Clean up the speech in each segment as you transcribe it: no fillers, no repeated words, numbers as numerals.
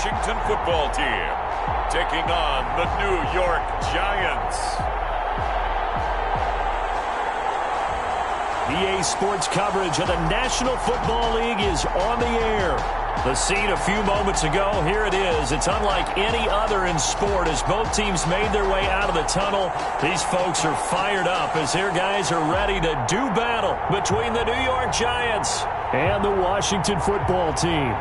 Washington football team taking on the New York Giants. EA Sports coverage of the National Football League is on the air. The scene a few moments ago, here it is. It's unlike any other in sport as both teams made their way out of the tunnel. These folks are fired up as their guys are ready to do battle between the New York Giants and the Washington football team.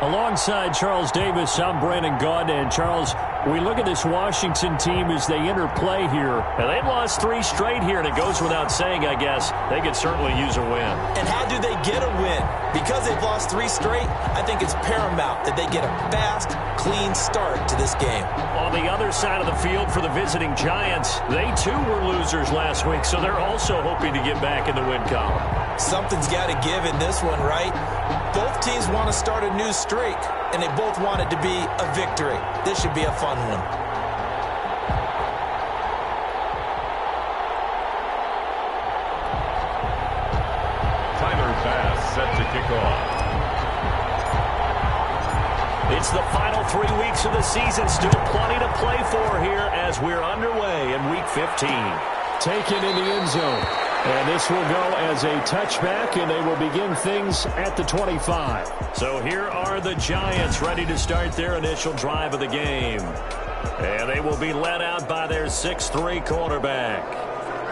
Alongside Charles Davis, I'm Brandon Gaudin. And Charles, we look at this Washington team as they interplay here. And they've lost 3 straight here, and it goes without saying, I guess, they could certainly use a win. And how do they get a win? Because they've lost 3 straight, I think it's paramount that they get a fast, clean start to this game. On the other side of the field for the visiting Giants, they too were losers last week, so they're also hoping to get back in the win column. Something's got to give in this one, right? Both teams want to start a new streak, and they both want it to be a victory. This should be a fun one. Tyler Bass set to kick off. It's the final 3 weeks of the season. Still plenty to play for here as we're underway in Week 15. Taken in the end zone. And this will go as a touchback, and they will begin things at the 25. So here are the Giants ready to start their initial drive of the game. And they will be led out by their 6'3" quarterback.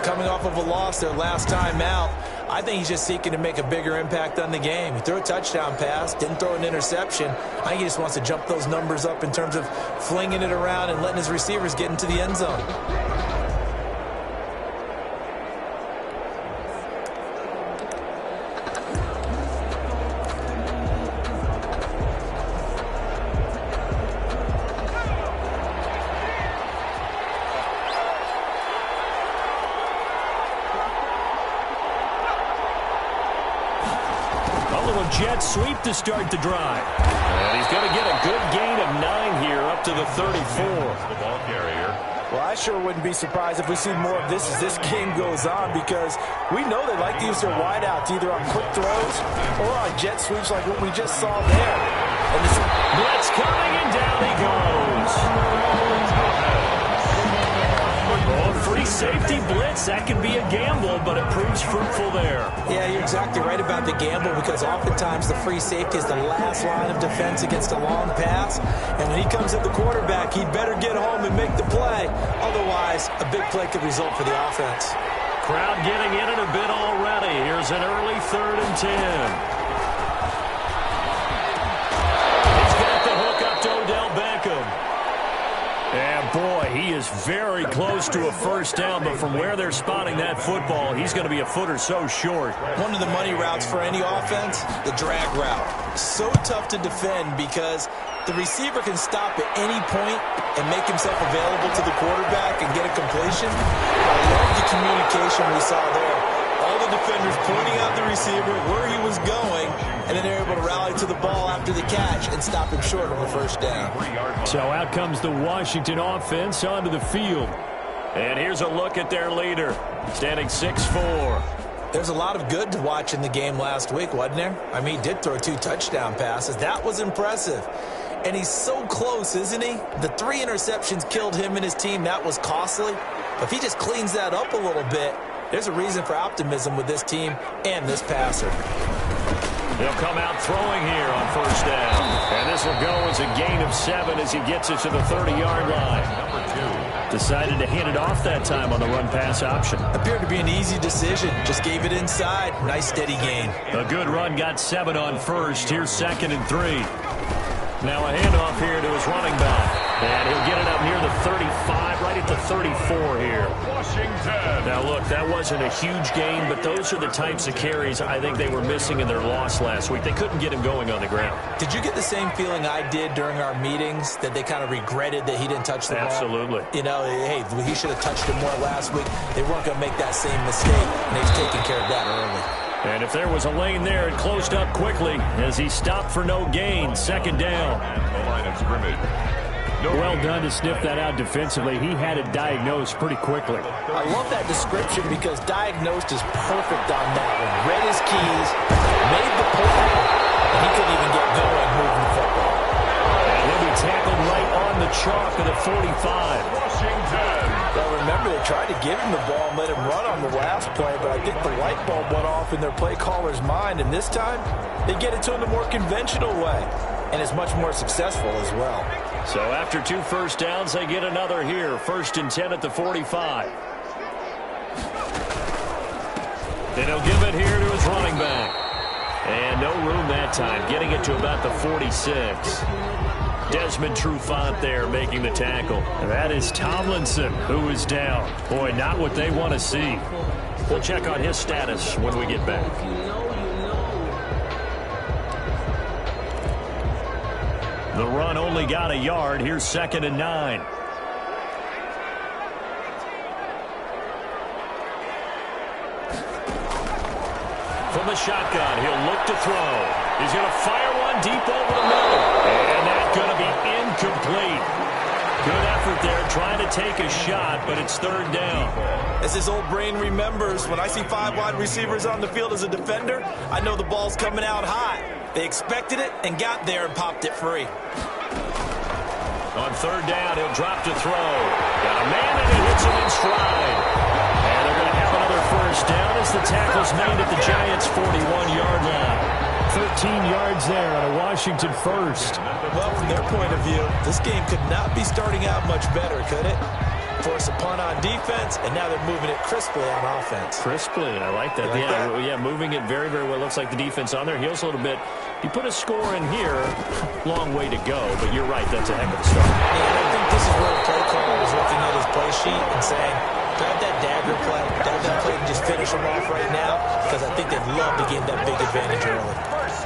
Coming off of a loss their last time out, I think he's just seeking to make a bigger impact on the game. He threw a touchdown pass, didn't throw an interception. I think he just wants to jump those numbers up in terms of flinging it around and letting his receivers get into the end zone. Jet sweep to start the drive. And he's going to get a good gain of 9 here up to the 34. The ball carrier. Well, I sure wouldn't be surprised if we see more of this as this game goes on, because we know they like to use their wideouts either on quick throws or on jet sweeps like what we just saw there. And this blitz coming, and down he goes. Oh, free safety blitz. That can be a gamble, but it proves fruitful there. Yeah, you're exactly right about the gamble, because oftentimes the free safety is the last line of defense against a long pass. And when he comes at the quarterback, he'd better get home and make the play. Otherwise, a big play could result for the offense. Crowd getting in it a bit already. Here's an early 3rd and 10. He's got the hook up to Odell Beckham. And boy, he is very close to a first down, but from where they're spotting that football, he's going to be a foot or so short. One of the money routes for any offense, the drag route. So tough to defend because the receiver can stop at any point and make himself available to the quarterback and get a completion. I love the communication we saw there. All the defenders pointing out the receiver, where he was going, and then they're able to rally to the ball after the catch and stop him short of a first down. So out comes the Washington offense onto the field. And here's a look at their leader, standing 6'4". There's a lot of good to watch in the game last week, wasn't there? I mean, he did throw 2 touchdown passes. That was impressive. And he's so close, isn't he? The 3 interceptions killed him and his team. That was costly. But if he just cleans that up a little bit, there's a reason for optimism with this team and this passer. They'll come out throwing here on first down. And this will go as a gain of 7 as he gets it to the 30-yard line. Number 2. Decided to hand it off that time on the run-pass option. Appeared to be an easy decision. Just gave it inside. Nice steady gain. A good run, got 7 on first. Here's 2nd and 3. Now a handoff here to his running back. And he'll get it up near the 35, right at the 34 here. Washington. Now, look, that wasn't a huge gain, but those are the types of carries I think they were missing in their loss last week. They couldn't get him going on the ground. Did you get the same feeling I did during our meetings, that they kind of regretted that he didn't touch the ball? Absolutely. You know, hey, he should have touched it more last week. They weren't going to make that same mistake, and they've taken care of that early. And if there was a lane there, it closed up quickly as he stopped for no gain. 2nd down. The line of scrimmage. Well done to sniff that out defensively. He had it diagnosed pretty quickly. I love that description because diagnosed is perfect on that one. Read his keys, made the play, and he couldn't even get going moving the football. And he'll be tackled right on the chalk of the 45. Now remember, they tried to give him the ball and let him run on the last play, but I think the light bulb went off in their play caller's mind, and this time they get it to him the more conventional way, and it's much more successful as well. So after 2 first downs, they get another here. 1st and 10 at the 45. Then he'll give it here to his running back. And no room that time, getting it to about the 46. Desmond Trufant there making the tackle. That is Tomlinson who is down. Boy, not what they want to see. We'll check on his status when we get back. The run only got a yard. Here's 2nd and 9. From the shotgun, he'll look to throw. He's going to fire one deep over the middle. And that's going to be incomplete. Good effort there trying to take a shot, but it's 3rd down. As his old brain remembers, when I see 5 wide receivers on the field as a defender, I know the ball's coming out hot. They expected it and got there and popped it free. On 3rd down, he'll drop to throw. Got a man and he hits him in stride. And they're going to have another 1st down as the tackle's made at the Giants' 41-yard line. 13 yards there on a Washington 1st. Well, from their point of view, this game could not be starting out much better, could it? Force a punt on defense, and now they're moving it crisply on offense. Crisply, I like that. Yeah, moving it very, very well. Looks like the defense on their heels a little bit. You put a score in here, long way to go, but you're right, that's a heck of a start. And I think this is where the play caller was looking at his play sheet and saying, grab that dagger play, grab that play and just finish them off right now, because I think they'd love to gain that big advantage early.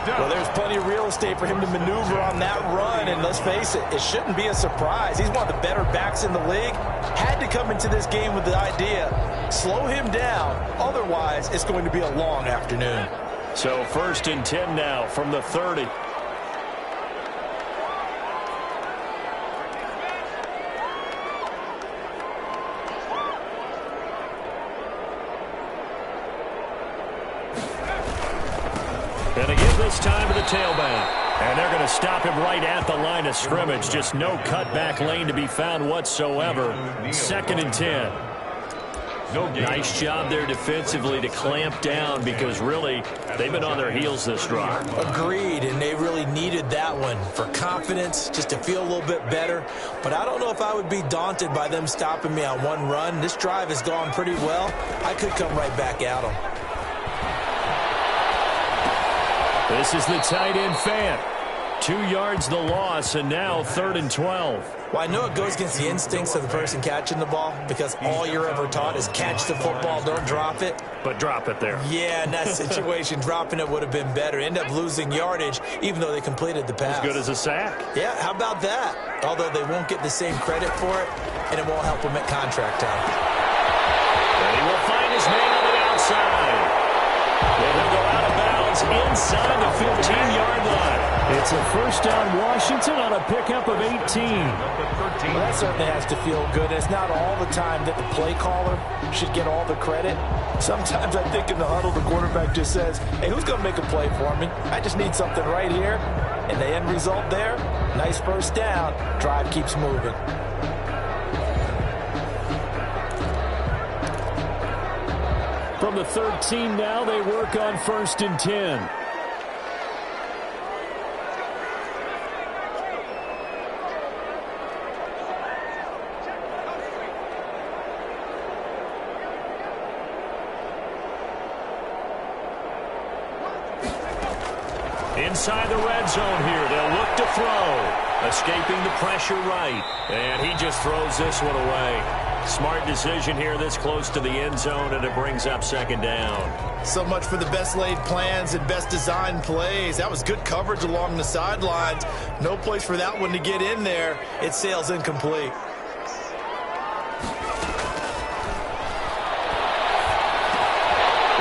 Well, there's plenty of real estate for him to maneuver on that run, and let's face it, it shouldn't be a surprise. He's one of the better backs in the league. Had to come into this game with the idea, slow him down, otherwise it's going to be a long afternoon. So 1st and 10 now from the 30. And again this time to the tailback. And they're going to stop him right at the line of scrimmage. Just no cutback lane to be found whatsoever. 2nd and 10. Nice job there defensively to clamp down because really they've been on their heels this drive. Agreed, and they really needed that one for confidence, just to feel a little bit better. But I don't know if I would be daunted by them stopping me on one run. This drive has gone pretty well. I could come right back at them. This is the tight end Fant. 2 yards the loss, and now 3rd and 12. Well, I know it goes against the instincts of the person catching the ball because all you're ever taught is catch the football, don't drop it. But drop it there. Yeah, in that situation, dropping it would have been better. End up losing yardage, even though they completed the pass. As good as a sack. Yeah, how about that? Although they won't get the same credit for it, and it won't help them at contract time. And he will find his man on the outside. And he'll go out of bounds inside the 15-yard line. It's a 1st down Washington on a pickup of 18. Well, that certainly has to feel good. It's not all the time that the play caller should get all the credit. Sometimes I think in the huddle, the quarterback just says, hey, who's going to make a play for me? I just need something right here. And the end result there, nice 1st down. Drive keeps moving. From the 13 now, they work on 1st and 10. Inside the red zone here, they'll look to throw. Escaping the pressure right. And he just throws this one away. Smart decision here this close to the end zone, and it brings up 2nd down. So much for the best laid plans and best designed plays. That was good coverage along the sidelines. No place for that one to get in there. It sails incomplete.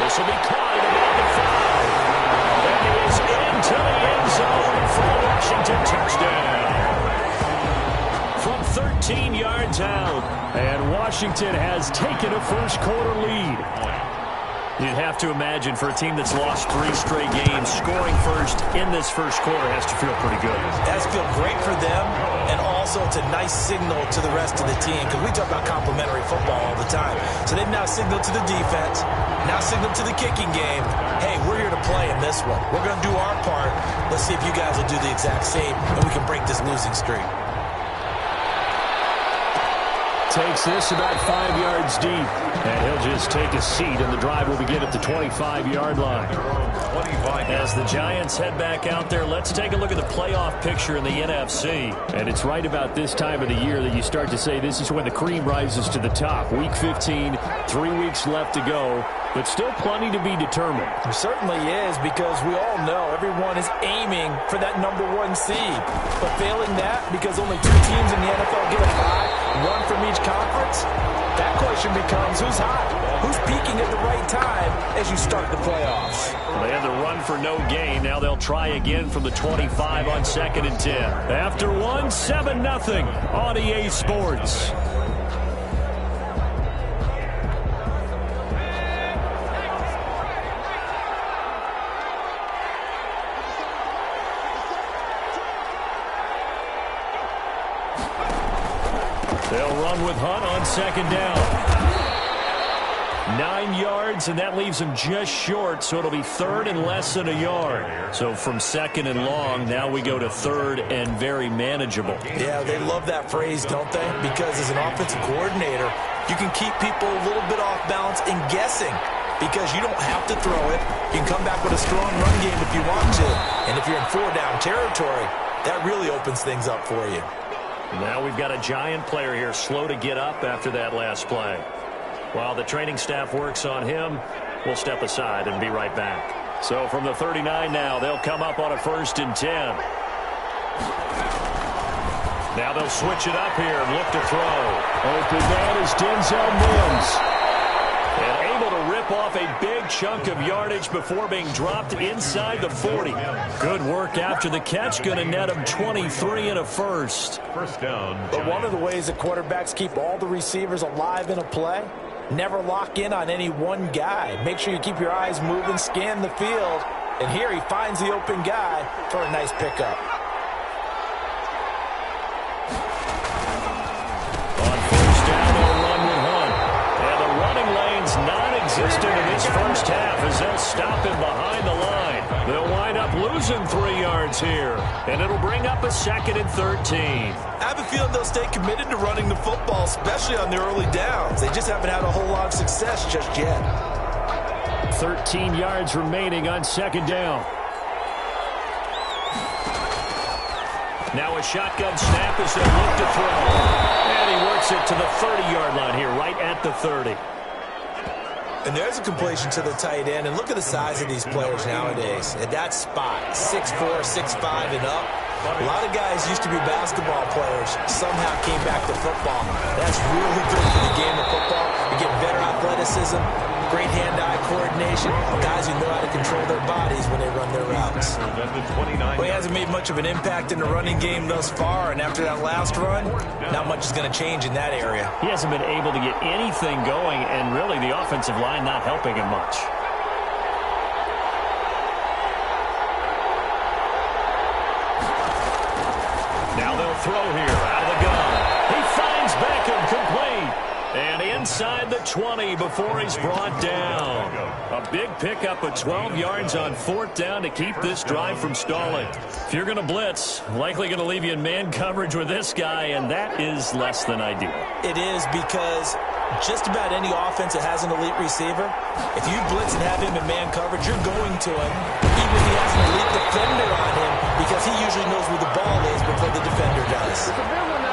This will be caught at about the 5. And he is into the end zone for a Washington touchdown. Washington has taken a first-quarter lead. You'd have to imagine for a team that's lost 3 straight games, scoring first in this first quarter has to feel pretty good. It has to feel great for them, and also it's a nice signal to the rest of the team, because we talk about complementary football all the time. So they've now signaled to the defense, now signaled to the kicking game, hey, we're here to play in this one. We're going to do our part. Let's see if you guys will do the exact same, and we can break this losing streak. Takes this about 5 yards deep, and he'll just take a seat, and the drive will begin at the 25-yard line. As the Giants head back out there, let's take a look at the playoff picture in the NFC. And it's right about this time of the year that you start to say this is when the cream rises to the top. Week 15, 3 weeks left to go, but still plenty to be determined. It certainly is, because we all know everyone is aiming for that #1 seed. But failing that, because only 2 teams in the NFL get a bye, 1 from each conference, that question becomes who's hot? Who's peaking at the right time as you start the playoffs? Well, they had the run for no gain. Now they'll try again from the 25 on 2nd and 10. After 1, 7-0 on EA Sports. They'll run with Hunt on 2nd down. 9 yards, and that leaves him just short, so it'll be 3rd and less than a yard. So from 2nd and long, now we go to 3rd and very manageable. Yeah, they love that phrase, don't they? Because as an offensive coordinator, you can keep people a little bit off balance and guessing, because you don't have to throw it. You can come back with a strong run game if you want to. And if you're in 4-down territory, that really opens things up for you. Now we've got a Giant player here slow to get up after that last play. While the training staff works on him, we'll step aside and be right back. So from the 39 now, they'll come up on a 1st and 10. Now they'll switch it up here and look to throw. Open man is Denzel Mims. And able to rip off a big chunk of yardage before being dropped inside the 40. Good work after the catch. Going to net him 23 and a first. First down. But one of the ways that quarterbacks keep all the receivers alive in a play, never lock in on any one guy. Make sure you keep your eyes moving, scan the field. And here he finds the open guy for a nice pickup. On 1st down, they'll run with Hunt. And the running lane's non-existent in this first half as they'll stop him behind the line. They'll wind up losing 3 yards here. And it'll bring up a 2nd and 13. I have a feeling they'll stay committed to running the football, especially on the early downs. They just haven't had a whole lot of success just yet. 13 yards remaining on 2nd down. Now a shotgun snap as they look to throw. And he works it to the 30-yard line here, right at the 30. And there's a completion to the tight end. And look at the size of these players nowadays. At that spot, 6'4", 6'5", and up. A lot of guys used to be basketball players, somehow came back to football. That's really good for the game of football. You get better athleticism, great hand-eye coordination, guys who know how to control their bodies when they run their routes. Well, he hasn't made much of an impact in the running game thus far, and after that last run, not much is going to change in that area. He hasn't been able to get anything going, and really the offensive line not helping him much. Now they'll throw here out of the gun. He finds Beckham complete. And inside the 20 before he's brought down. A big pickup of 12 yards on 4th down to keep this drive from stalling. If you're going to blitz, likely going to leave you in man coverage with this guy, and that is less than ideal. It is, because just about any offense that has an elite receiver, if you blitz and have him in man coverage, you're going to him, even if he has an elite defender on him, because he usually knows where the ball is before the defender does.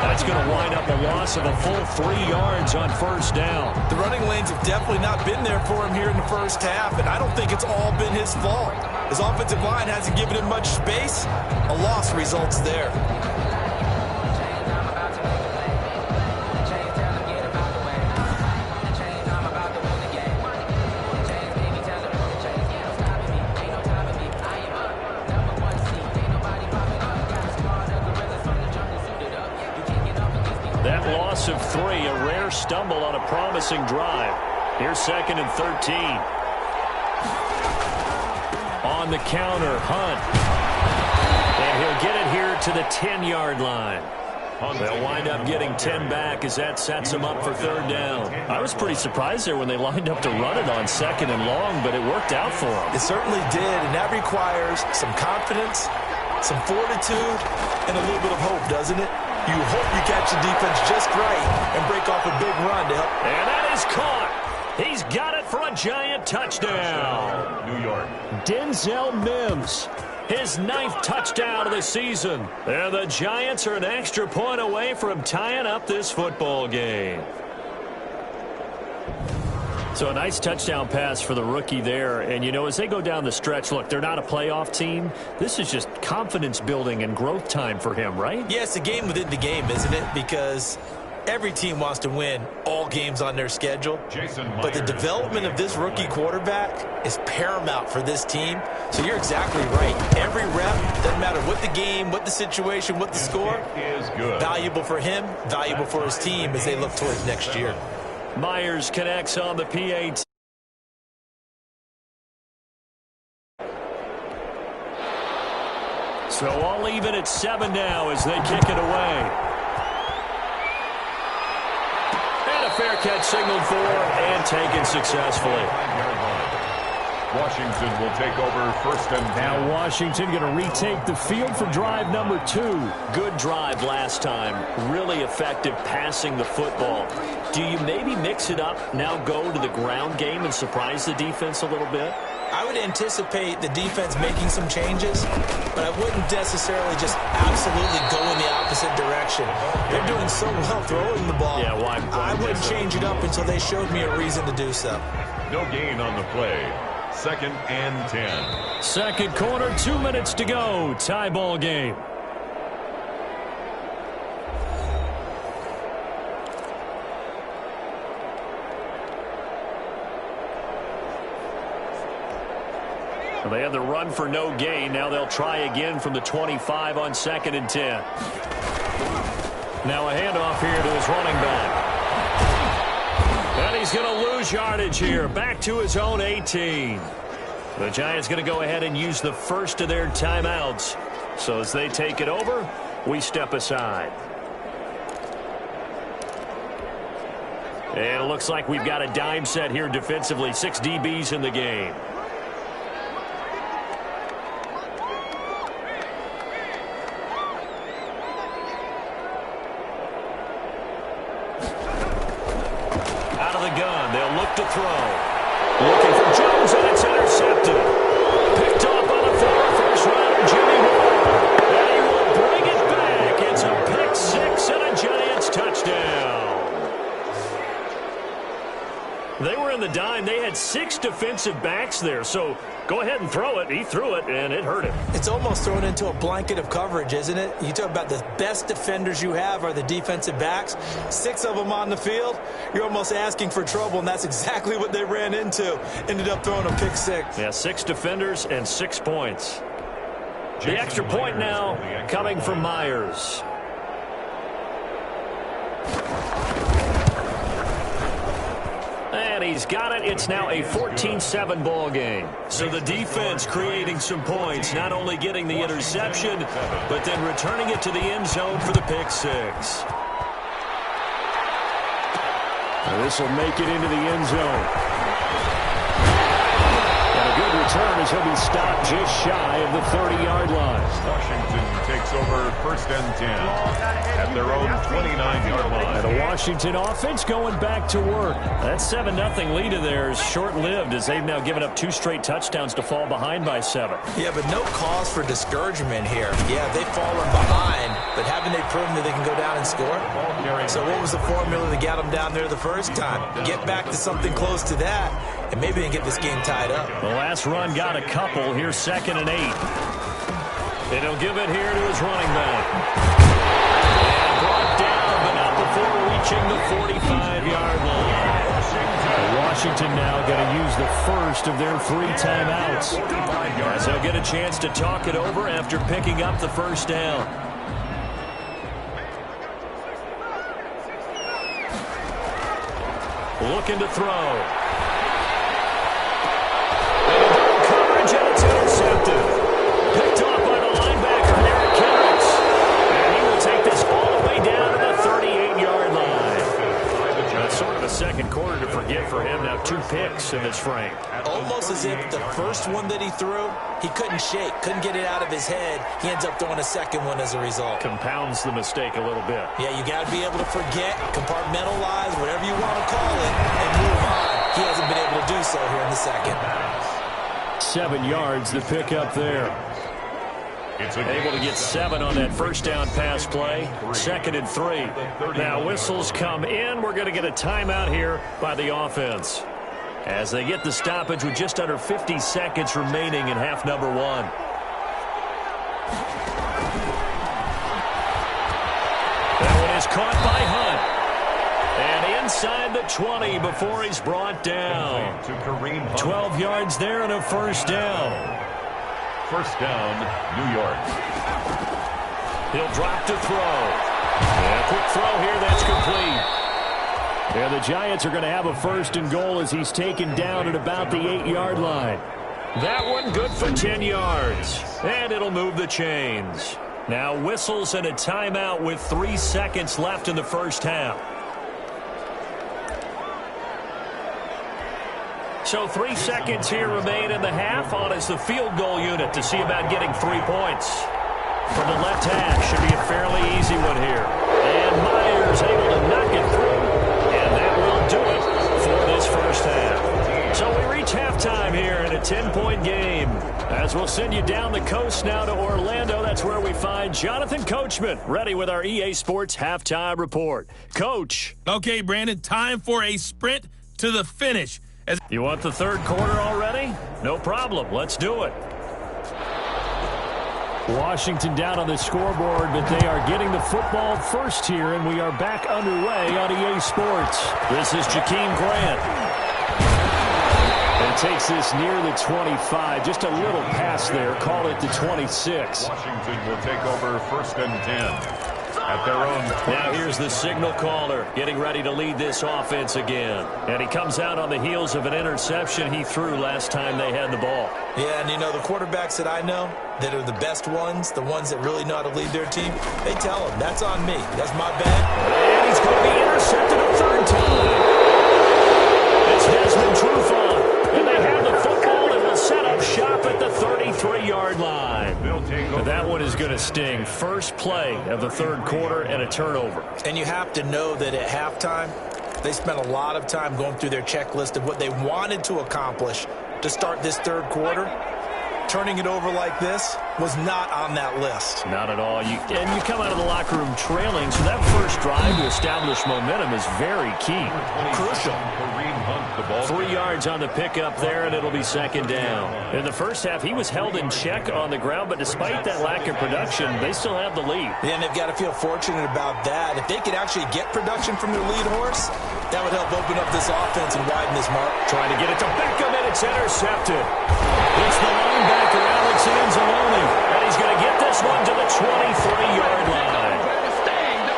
That's going to wind up a loss of a full 3 yards on 1st down. The running lanes have definitely not been there for him here in the first half, and I don't think it's all been his fault. His offensive line hasn't given him much space. A loss results there. loss of 3, a rare stumble on a promising drive. Here's 2nd and 13. On the counter, Hunt. And he'll get it here to the 10-yard line. They'll wind up getting 10 back as that sets them up for 3rd down. I was pretty surprised there when they lined up to run it on 2nd and long, but it worked out for them. It certainly did, and that requires some confidence, some fortitude, and a little bit of hope, doesn't it? You hope you catch the defense just right and break off a big run to help. And that is caught. He's got it for a giant touchdown. New York. Denzel Mims, his 9th touchdown of the season. And the Giants are an extra point away from tying up this football game. So a nice touchdown pass for the rookie there. And, you know, as they go down the stretch, look, they're not a playoff team. This is just confidence building and growth time for him, right? Yeah, it's a game within the game, isn't it? Because every team wants to win all games on their schedule. But the development of this rookie quarterback is paramount for this team. So you're exactly right. Every rep, doesn't matter what the game, what the situation, what the score, is good. Valuable for him, valuable for his team as they look towards next year. Myers connects on the PAT. So all even at 7 now as they kick it away. And a fair catch signaled for and taken successfully. Washington will take over 1st and 10. Now Washington going to retake the field for drive number 2. Good drive last time. Really effective passing the football. Do you maybe mix it up, now go to the ground game and surprise the defense a little bit? I would anticipate the defense making some changes, but I wouldn't necessarily just absolutely go in the opposite direction. They're doing so well throwing the ball. Yeah, why? I wouldn't change it up until they showed me a reason to do so. No gain on the play. 2nd and 10. Second quarter, 2 minutes to go. Tie ball game. Well, they had the run for no gain. Now they'll try again from the 25 on 2nd and 10. Now a handoff here to his running back. And he's going to lose yardage here. Back to his own 18. The Giants going to go ahead and use the first of their timeouts. So as they take it over, we step aside. And it looks like we've got a dime set here defensively. 6 DBs in the game. Out of the gun, they'll look to throw. Looking for Jones, and it's intercepted. Picked off on the first rounder, Jimmy Ward. And he will bring it back. It's a pick 6 and a Giants touchdown. They were in the dime. They had 6 defensive backs there. So go ahead and throw it. He threw it, and it hurt him. It's almost thrown into a blanket of coverage, isn't it? You talk about the best defenders you have are the defensive backs. 6 of them on the field. You're almost asking for trouble, and that's exactly what they ran into. Ended up throwing a pick 6. Yeah, 6 defenders and 6 points. The extra point now coming from Myers. And he's got it. It's now a 14-7 ball game. So the defense creating some points, not only getting the interception, but then returning it to the end zone for the pick 6. This will make it into the end zone. And a good return as he'll be stopped just shy of the 30-yard line. Washington takes over 1st and 10 at their own 29-yard line. And the Washington offense going back to work. That 7-0 lead of theirs short-lived as they've now given up 2 straight touchdowns to fall behind by 7. Yeah, but no cause for discouragement here. Yeah, they've fallen behind, but haven't they proven that they can go down and score? So what was the formula that got them down there the first time? Get back to something close to that, and maybe they can get this game tied up. The last run got a couple. Here's 2nd and 8. And he'll give it here to his running back. And brought down, but not before reaching the 45-yard line. Washington now going to use the first of their 3 timeouts. As they'll get a chance to talk it over after picking up the first down. looking to throw. Coverage, and it's intercepted. Picked off by the linebacker. There it counts. And he will take this all the way down to the 38-yard line. That's sort of a second quarter to forget for him. Now 2 picks in this frame. Almost as if the first one that he threw, he couldn't shake, couldn't get it out of his head. He ends up throwing a second one as a result. Compounds the mistake a little bit. Yeah, you got to be able to forget, compartmentalize, whatever you want to call it, and move on. He hasn't been able to do so here in the second. 7 yards to pick up there. Able to get 7 on that first down pass play. 2nd and 3. Now whistles come in. We're going to get a timeout here by the offense, as they get the stoppage with just under 50 seconds remaining in half number 1. That one is caught by Hunt. And inside the 20 before he's brought down. 12 yards there and a first down. First down, New York. He'll drop to throw. And a quick throw here, that's complete. And the Giants are going to have a 1st and goal as he's taken down at about the 8-yard line. That one good for 10 yards. And it'll move the chains. Now whistles and a timeout with 3 seconds left in the first half. So 3 seconds here remain in the half. On is the field goal unit to see about getting 3 points. From the left hash, should be a fairly easy one here. And Myers able to knock it through. And that will do it for this first half. So we reach halftime here in a 10-point game. As we'll send you down the coast now to Orlando. That's where we find Jonathan Coachman, ready with our EA Sports halftime report. Coach. Okay, Brandon, time for a sprint to the finish. You want the third quarter already? No problem. Let's do it. Washington down on the scoreboard, but they are getting the football first here, and we are back underway on EA Sports. This is Jakeem Grant. And takes this near the 25. Just a little pass there. Call it the 26. Washington will take over 1st and 10. At their own. Now here's the signal caller getting ready to lead this offense again. And he comes out on the heels of an interception he threw last time they had the ball. Yeah, and you know, the quarterbacks that I know that are the best ones, the ones that really know how to lead their team, they tell them, that's on me. That's my bad. And he's going to be intercepted a 3rd time. It's Desmond Trufant. And they have the football and will set up shop at the 33-yard line. But that one is going to sting. First play of the 3rd quarter and a turnover. And you have to know that at halftime, they spent a lot of time going through their checklist of what they wanted to accomplish to start this 3rd quarter. Turning it over like this was not on that list. Not at all. You come out of the locker room trailing, so that first drive to establish momentum is very key. Crucial. 3 yards on the pickup there, and it'll be 2nd down. In the first half, he was held in check on the ground, but despite that lack of production, they still have the lead. Yeah, and they've got to feel fortunate about that. If they could actually get production from their lead horse, that would help open up this offense and widen this mark. Trying to get it to Beckham, and it's intercepted. It's the linebacker, Alex Anzalone, and he's going to get this one to the 23-yard line.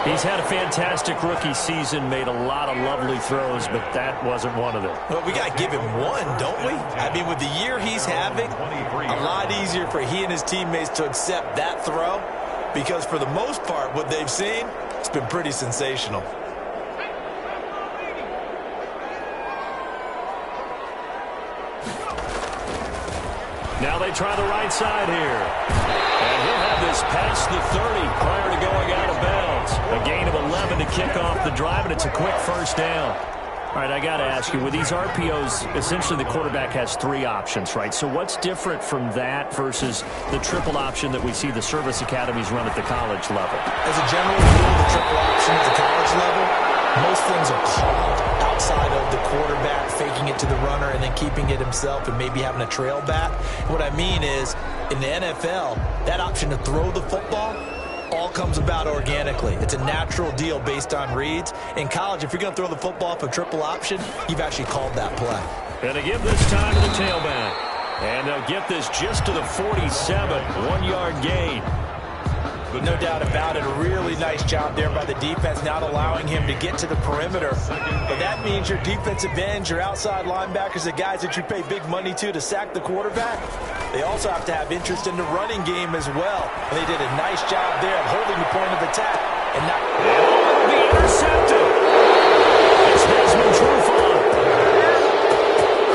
He's had a fantastic rookie season, made a lot of lovely throws, but that wasn't one of them. Well, we got to give him one, don't we? I mean, with the year he's having, a lot easier for he and his teammates to accept that throw, because for the most part, what they've seen, it's been pretty sensational. Now they try the right side here. And he'll have this past the 30 prior to going out of bounds. A gain of 11 to kick off the drive, and it's a quick first down. All right, I got to ask you, with these RPOs, essentially the quarterback has 3 options, right? So what's different from that versus the triple option that we see the service academies run at the college level? As a general rule, the triple option at the college level, most things are called outside of the quarterback faking it to the runner and then keeping it himself and maybe having a trail back. What I mean is, in the NFL, that option to throw the football all comes about organically. It's a natural deal based on reads. In college, if you're going to throw the football for triple option, you've actually called that play. And they give this time to the tailback. And they'll get this just to the 47, 1-yard gain. No doubt about it. A really nice job there by the defense, not allowing him to get to the perimeter. But that means your defensive ends, your outside linebackers, the guys that you pay big money to sack the quarterback, they also have to have interest in the running game as well. And they did a nice job there of holding the point of attack. And not be intercepted. It's Desmond Trufant.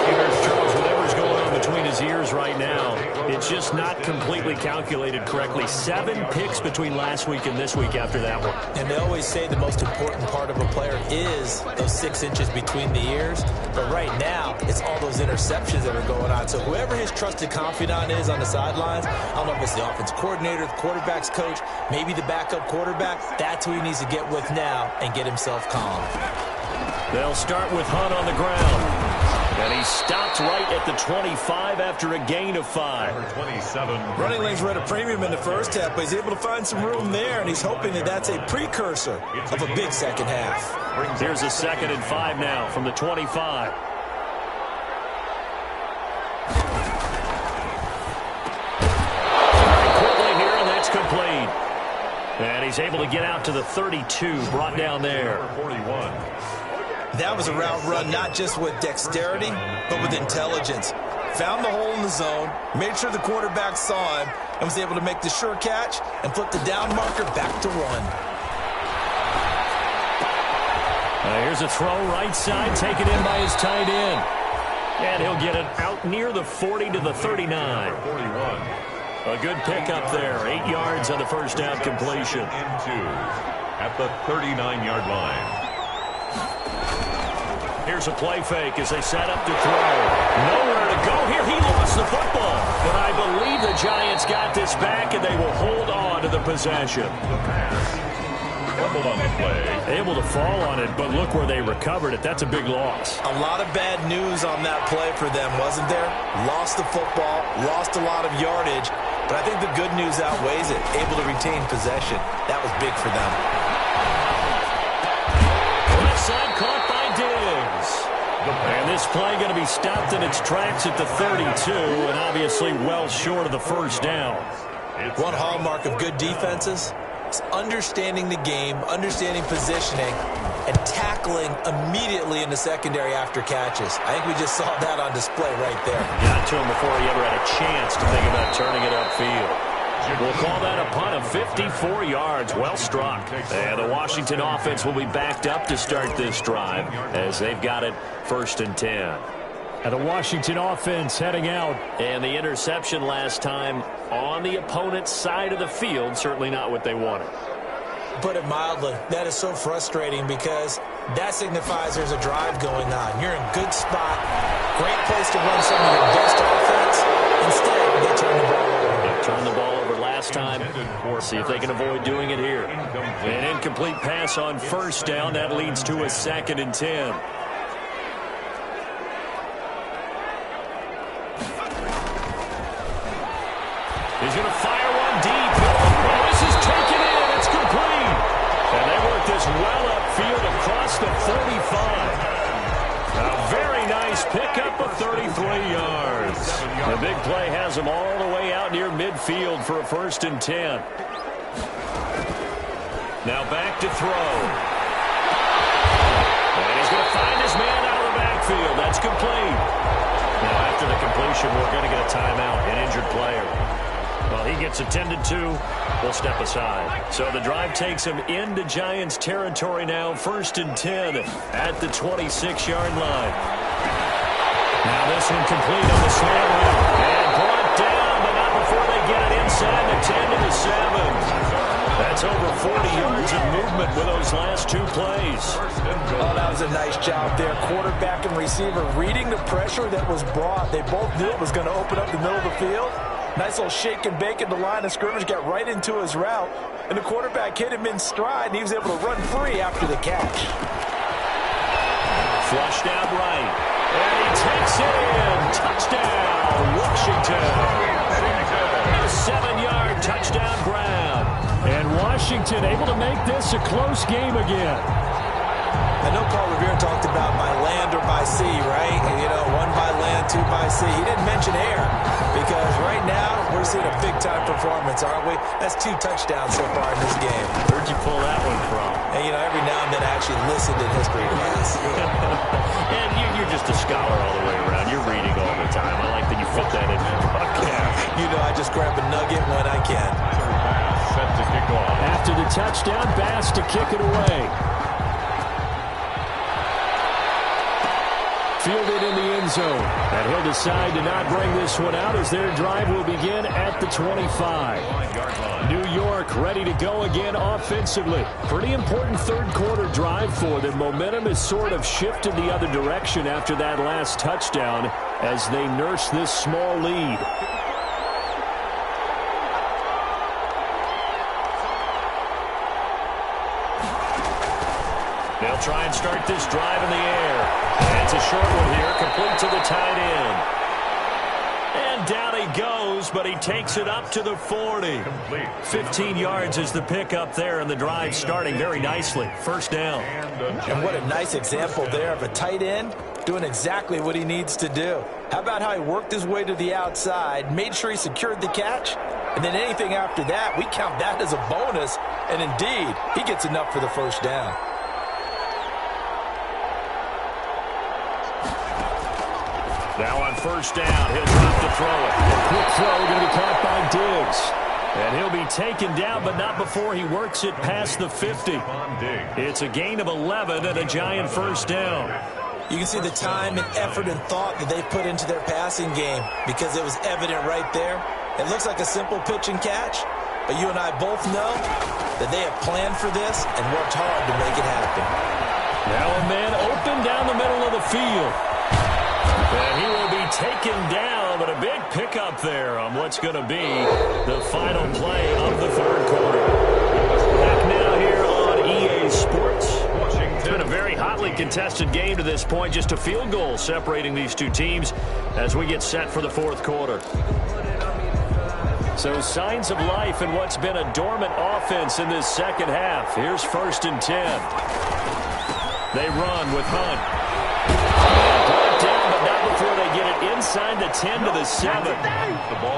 Here's Charles, whatever's going on between his ears right now, it's just not completely calculated correctly. 7 picks between last week and this week after that one. And they always say the most important part of a player is those 6 inches between the ears. But right now, it's all those interceptions that are going on. So whoever his trusted confidant is on the sidelines, I don't know if it's the offensive coordinator, the quarterback's coach, maybe the backup quarterback, that's who he needs to get with now and get himself calm. They'll start with Hunt on the ground. And he stopped right at the 25 after a gain of 5. Number 27. Running lanes were at a premium in the first half, but he's able to find some room there, and he's hoping that that's a precursor of a big second half. Here's a 2nd and 5 now from the 25. Very quickly here, and that's complete. And he's able to get out to the 32, brought down there. Number 41. That was a route run not just with dexterity, but with intelligence. Found the hole in the zone, made sure the quarterback saw him, and was able to make the sure catch and flip the down marker back to 1. Here's a throw right side, taken in by his tight end. And he'll get it out near the 40 to the 39. 41. A good pickup there. 8 yards on the first down completion. Into at the 39-yard line. Here's a play fake as they set up to throw. Nowhere to go here. He lost the football. But I believe the Giants got this back, and they will hold on to the possession. Fumbled on the play. Able to fall on it, but look where they recovered it. That's a big loss. A lot of bad news on that play for them, wasn't there? Lost the football, lost a lot of yardage, but I think the good news outweighs it. Able to retain possession. That was big for them. Left side caught by Diggs. And this play going to be stopped in its tracks at the 32, and obviously well short of the first down. One hallmark of good defenses is understanding the game, understanding positioning, and tackling immediately in the secondary after catches. I think we just saw that on display right there. Got to him before he ever had a chance to think about turning it upfield. We'll call that a punt of 54 yards. Well struck. And the Washington offense will be backed up to start this drive as they've got it 1st and 10. And the Washington offense heading out. And the interception last time on the opponent's side of the field. Certainly not what they wanted. Put it mildly, that is so frustrating because that signifies there's a drive going on. You're in a good spot. Great place to run some of your best offense. Instead, they turn the ball over. They turned the ball over last time. See if they can avoid doing it here. An incomplete pass on 1st down. That leads to a 2nd and 10. He's going to fire one deep. Oh, this is taken in. It's complete. And they work this well upfield across the 45. A very nice pickup of 33 yards. The big play has them all the way out near midfield for a 1st and 10. Now back to throw. And he's going to find his man out of the backfield. That's complete. Now after the completion, we're going to get a timeout, an injured player. Well, he gets attended to. We'll step aside. So the drive takes him into Giants territory now. 1st and 10 at the 26-yard line. Now this one complete on the slant route. And brought down, but not before they get it inside the 10 to the 7. That's over 40 yards of movement with those last 2 plays. Oh, that was a nice job there. Quarterback and receiver reading the pressure that was brought. They both knew it was going to open up the middle of the field. Nice little shake and bake in the line of scrimmage, got right into his route, and the quarterback hit him in stride, and he was able to run free after the catch. Flushed out right, and he takes it in. Touchdown, Washington. A 7-yard touchdown grab. And Washington able to make this a close game again. I know Paul Revere talked about by land or by sea, right? You know, one by land, two by sea. He didn't mention air because right now we're seeing a big-time performance, aren't we? That's 2 touchdowns so far in this game. Where'd you pull that one from? And, you know, every now and then I actually listened in history class. And you're just a scholar all the way around. You're reading all the time. I like that you fit that in your podcast. You know, I just grab a nugget when I can. Set to kick off. After the touchdown, Bass to kick it away. Fielded in the end zone. And he'll decide to not bring this one out as their drive will begin at the 25. New York ready to go again offensively. Pretty important third-quarter drive for them. Momentum has sort of shifted the other direction after that last touchdown as they nurse this small lead. They'll try and start this drive in the air. And it's a short one here, complete to the tight end. And down he goes, but he takes it up to the 40. 15 yards is the pickup there, and the drive starting very nicely. First down. And what a nice example there of a tight end doing exactly what he needs to do. How about how he worked his way to the outside, made sure he secured the catch, and then anything after that, we count that as a bonus. And indeed, he gets enough for the first down. Now on first down, he'll drop to throw it. A quick throw going to be caught by Diggs. And he'll be taken down, but not before he works it past the 50. It's a gain of 11 and a giant first down. You can see the time and effort and thought that they put into their passing game because it was evident right there. It looks like a simple pitch and catch, but you and I both know that they have planned for this and worked hard to make it happen. Now a man open down the middle of the field. And he will be taken down, but a big pickup there on what's going to be the final play of the third quarter. Back now here on EA Sports. It's been a very hotly contested game to this point. Just a field goal separating these two teams as we get set for the fourth quarter. So signs of life in what's been a dormant offense in this second half. Here's 1st and 10. They run with Hunt. Before they get it inside the 10 to the 7.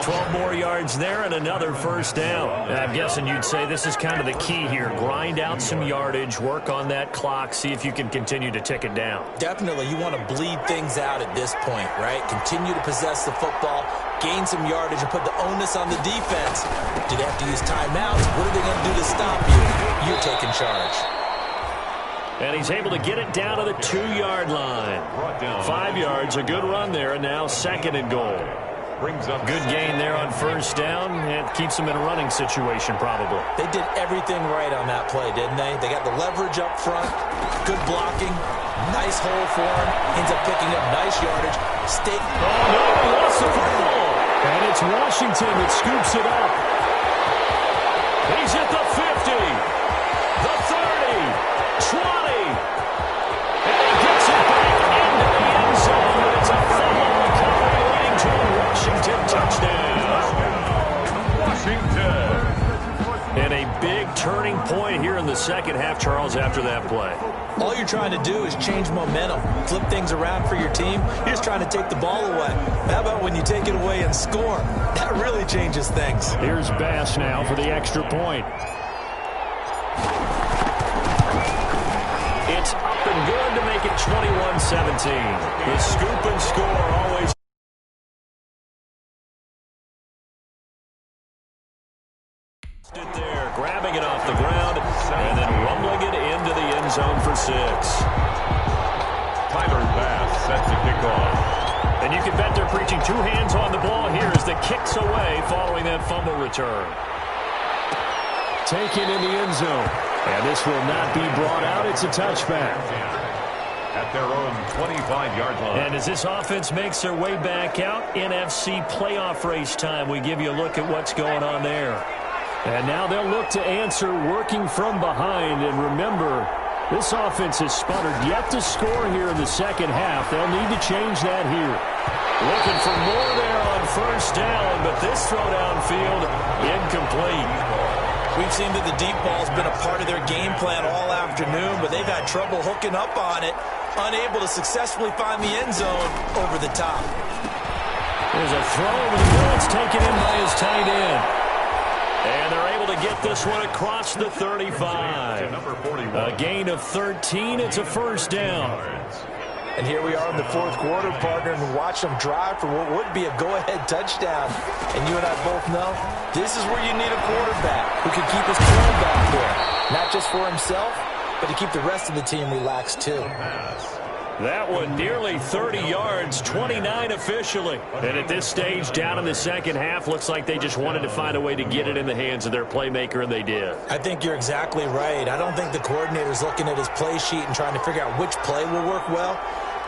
12 more yards there and another first down. I'm guessing you'd say this is kind of the key here. Grind out some yardage, work on that clock, see if you can continue to tick it down. Definitely. You want to bleed things out at this point, right? Continue to possess the football, gain some yardage, and put the onus on the defense. Do they have to use timeouts? What are they going to do to stop you? You're taking charge. And he's able to get it down to the 2-yard line. 5 yards, a good run there, and now 2nd and goal. Good gain there on first down. It keeps them in a running situation, probably. They did everything right on that play, didn't they? They got the leverage up front, good blocking, nice hole for him, ends up picking up nice yardage. Oh, no, he lost the football. And it's Washington that scoops it up. He's at the 50, the 30, 20. And a big turning point here in the second half, Charles, after that play. All you're trying to do is change momentum, flip things around for your team. You're just trying to take the ball away. How about when you take it away and score? That really changes things. Here's Bass now for the extra point. It's up and good to make it 21-17. The scoop and score always. There, grabbing it off the ground and then rumbling it into the end zone for 6. Tyler Bass set to kick off. And you can bet they're preaching 2 hands on the ball here as the kick's away following that fumble return. Taken in the end zone. And this will not be brought out. It's a touchback. At their own 25-yard line. And as this offense makes their way back out, NFC playoff race time, we give you a look at what's going on there. And now they'll look to answer working from behind. And remember, this offense has sputtered yet to score here in the second half. They'll need to change that here. Looking for more there on first down, but this throw downfield incomplete. We've seen that the deep ball's been a part of their game plan all afternoon, but they've had trouble hooking up on it, unable to successfully find the end zone over the top. There's a throw over the middle. It's taken in by his tight end. And they're able to get this one across the 35. A gain of 13. It's a first down. And here we are in the fourth quarter, partner, and watch them drive for what would be a go-ahead touchdown. And you and I both know this is where you need a quarterback who can keep his cool back there. Not just for himself, but to keep the rest of the team relaxed too. That one nearly 30 yards, 29 officially. And at this stage, down in the second half, looks like they just wanted to find a way to get it in the hands of their playmaker, and they did. I think you're exactly right. I don't think the coordinator's looking at his play sheet and trying to figure out which play will work well.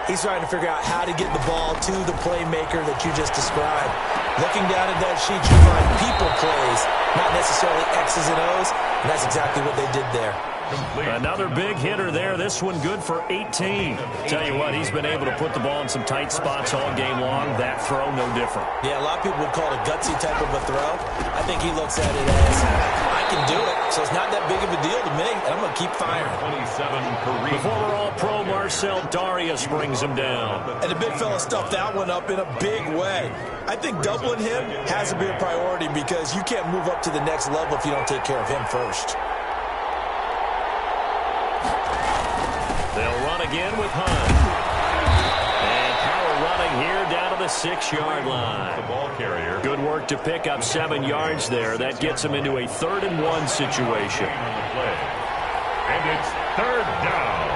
He's trying to figure out how to get the ball to the playmaker that you just described. Looking down at that sheet, you find people plays, not necessarily X's and O's, and that's exactly what they did there. Another big hitter there. This one good for 18. Tell you what, he's been able to put the ball in some tight spots all game long. That throw, no different. Yeah, a lot of people would call it a gutsy type of a throw. I think he looks at it as, I can do it, so it's not that big of a deal to me, and I'm going to keep firing. 27 The former All-Pro Marcel Darius brings him down. And the big fella stuffed that one up in a big way. I think doubling him has to be a priority because you can't move up to the next level if you don't take care of him first. They'll run again with Hunt. And power running here down to the 6-yard line. The ball carrier. Good work to pick up 7 yards there. That gets them into a 3rd-and-1 situation. And it's 3rd down.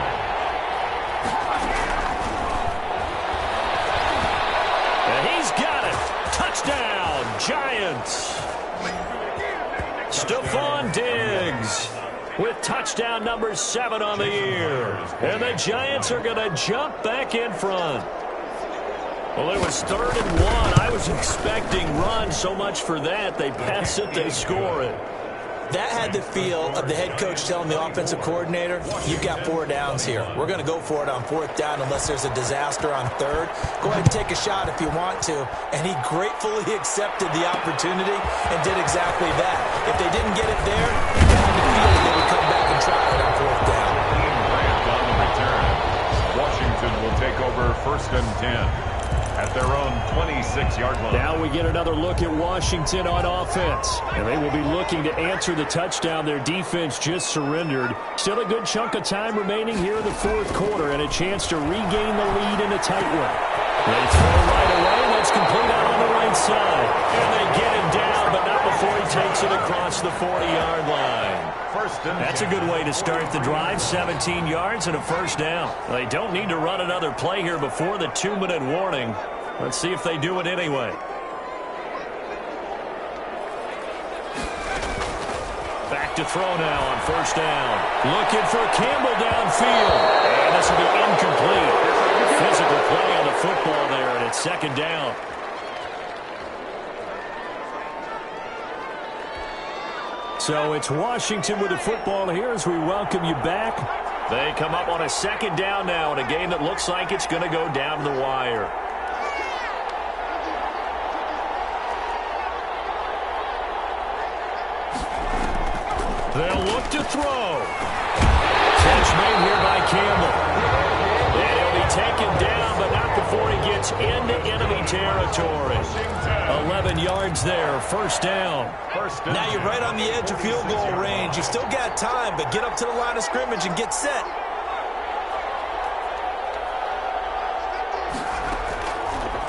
And he's got it. Touchdown, Giants. Stephon Diggs with touchdown number 7 on the year. And the Giants are going to jump back in front. Well, it was 3rd and 1. I was expecting run so much for that. They pass it, they score it. That had the feel of the head coach telling the offensive coordinator, you've got 4 downs here. We're going to go for it on 4th down unless there's a disaster on 3rd. Go ahead and take a shot if you want to. And he gratefully accepted the opportunity and did exactly that. If they didn't get it there, they had the feeling they would come back and try it on 4th down. On the return. Washington will take over 1st and 10. At their own 26-yard line. Now we get another look at Washington on offense. And they will be looking to answer the touchdown their defense just surrendered. Still a good chunk of time remaining here in the 4th quarter and a chance to regain the lead in a tight one. They throw right away, and that's complete out on the right side. And they get him down, but not before he takes it across the 40-yard line. That's a good way to start the drive. 17 yards and a 1st down. They don't need to run another play here before the 2-minute warning. Let's see if they do it anyway. Back to throw now on 1st down. Looking for Campbell downfield. And this will be incomplete. Physical play on the football there, and it's 2nd down. So it's Washington with the football here as we welcome you back. They come up on a 2nd down now in a game that looks like it's going to go down to the wire. They'll look to throw. Catch made here by Campbell. And he'll be taken down, but not before he gets into enemy territory. 11 yards there, 1st down. Now you're right on the edge of field goal range. You've still got time, but get up to the line of scrimmage and get set.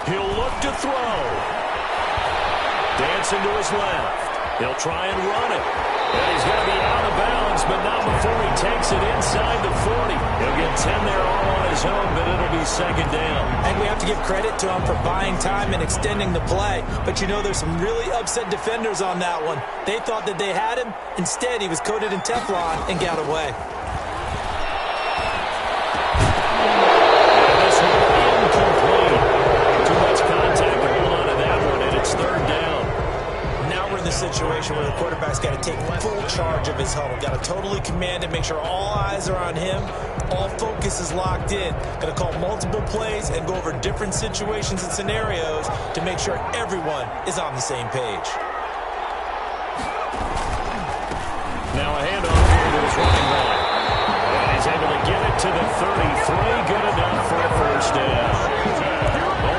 He'll look to throw. Dancing to his left. He'll try and run it. And he's going to be out of bounds, but not before he takes it inside the 40. He'll get 10 there all on his own, but it'll be 2nd down. And we have to give credit to him for buying time and extending the play. But you know, there's some really upset defenders on that one. They thought that they had him. Instead, he was coated in Teflon and got away. And this one incomplete. Too much contact to hold on to that one, and it's 3rd down. Now we're in the situation where the quarterback's got to take full charge of his huddle. Got to totally command it, make sure all eyes are on him. All focus is locked in. Going to call multiple plays and go over different situations and scenarios to make sure everyone is on the same page. Now a handoff here to his running back. And he's able to get it to the 33. Good enough for a first down.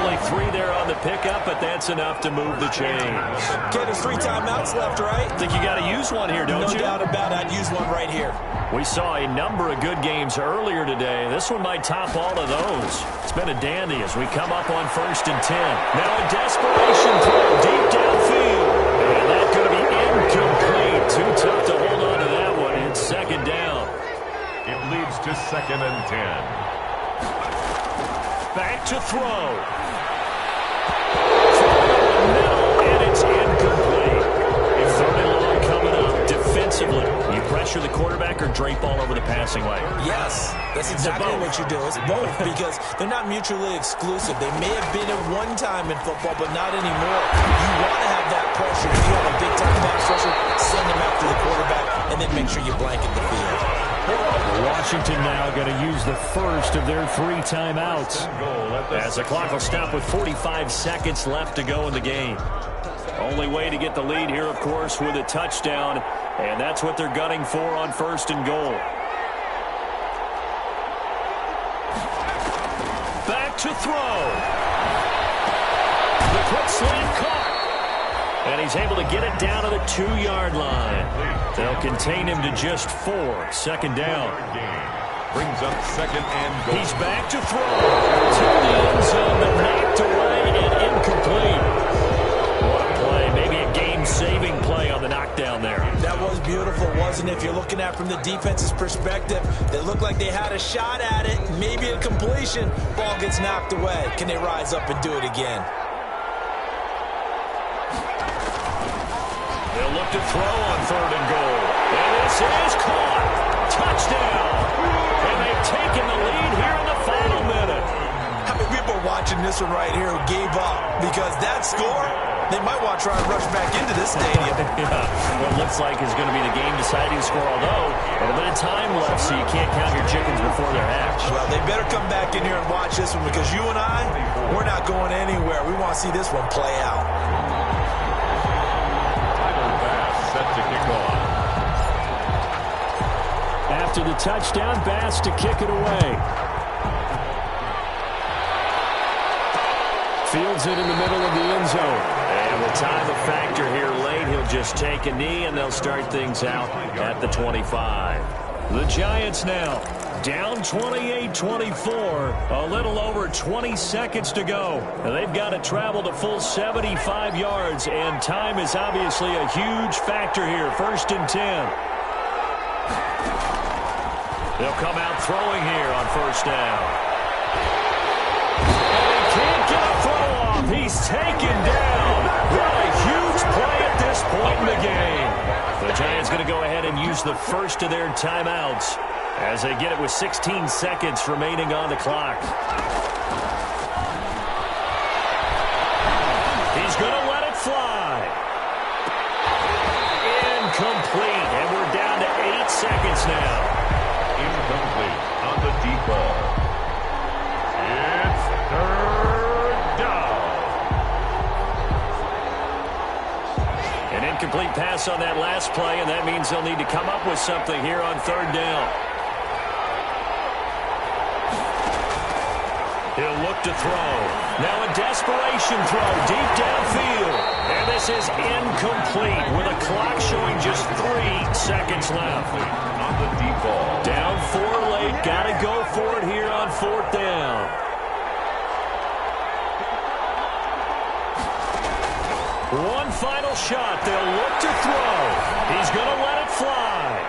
Only 3 there on the pickup, but that's enough to move the chains. Okay, there's 3 timeouts left, right? Think you got to use one here, don't you? No doubt about it. I'd use one right here. We saw a number of good games earlier today. This one might top all of those. It's been a dandy as we come up on 1st and 10. Now a desperation throw deep downfield. And that's going to be incomplete. Too tough to hold on to that one. It's 2nd down. It leads to 2nd and 10. Back to throw. And it's incomplete. 3rd and long coming up. Defensively, you pressure the quarterback or drape all over the passing lane? Yes, that's exactly what you do. It's both because they're not mutually exclusive. They may have been at one time in football, but not anymore. You want to have that pressure. If you have a big-time pass rusher, send them after the quarterback, and then make sure you blanket the field. Washington now going to use the first of their 3 timeouts as the clock will stop with 45 seconds left to go in the game. Only way to get the lead here, of course, with a touchdown, and that's what they're gunning for on 1st and goal. Back to throw. The quick slant caught. And he's able to get it down to the 2-yard line. They'll contain him to just 4. 2nd down. Brings up 2nd and goal. He's back to throw. To the end zone, but knocked away and incomplete. What a play. Maybe a game-saving play on the knockdown there. That was beautiful, wasn't it? If you're looking at it from the defense's perspective, they looked like they had a shot at it. Maybe a completion. Ball gets knocked away. Can they rise up and do it again? They'll look to throw on 3rd and goal. And this is caught. Touchdown. And they've taken the lead here in the final minute. How many people are watching this one right here who gave up? Because that score, they might want to try and rush back into this stadium. Yeah. What looks like is going to be the game-deciding score, although a little bit of time left, so you can't count your chickens before they're hatched. Well, they better come back in here and watch this one because you and I, we're not going anywhere. We want to see this one play out. Set to kick off. After the touchdown, Bass to kick it away. Fields it in the middle of the end zone. And the time of factor here late, he'll just take a knee, and they'll start things out at the 25. The Giants now down 28-24, a little over 20 seconds to go. Now they've got to travel the full 75 yards, and time is obviously a huge factor here. 1st and 10. They'll come out throwing here on 1st down. And he can't get a throw off. He's taken down. What a huge play at this point in the game. The Giants going to go ahead and use the first of their timeouts as they get it with 16 seconds remaining on the clock. He's going to let it fly. Incomplete, and we're down to 8 seconds now. Incomplete on the deep ball. It's 3rd down. An incomplete pass on that last play, and that means they'll need to come up with something here on 3rd down. He'll look to throw. Now a desperation throw deep downfield. And this is incomplete with a clock showing just 3 seconds left. On the deep ball. Down 4 late. Got to go for it here on 4th down. One final shot. They'll look to throw. He's going to let it fly.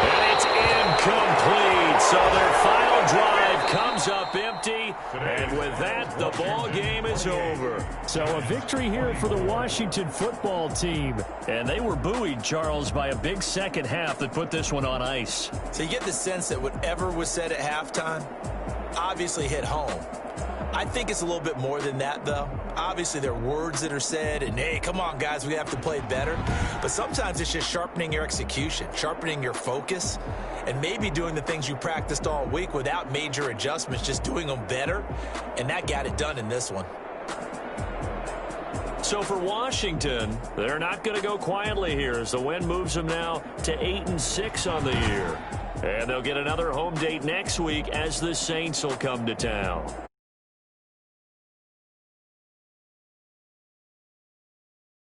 And it's incomplete. So their final drive comes up empty. And with that, the ball game is over. So a victory here for the Washington football team. And they were buoyed, Charles, by a big second half that put this one on ice. So you get the sense that whatever was said at halftime obviously hit home. I think it's a little bit more than that, though. Obviously, there are words that are said, and, hey, come on, guys, we have to play better. But sometimes it's just sharpening your execution, sharpening your focus, and maybe doing the things you practiced all week without major adjustments, just doing them better. And that got it done in this one. So So for Washington, they're not going to go quietly here as the win moves them now to 8-6 on the year. And they'll get another home date next week as the Saints will come to town.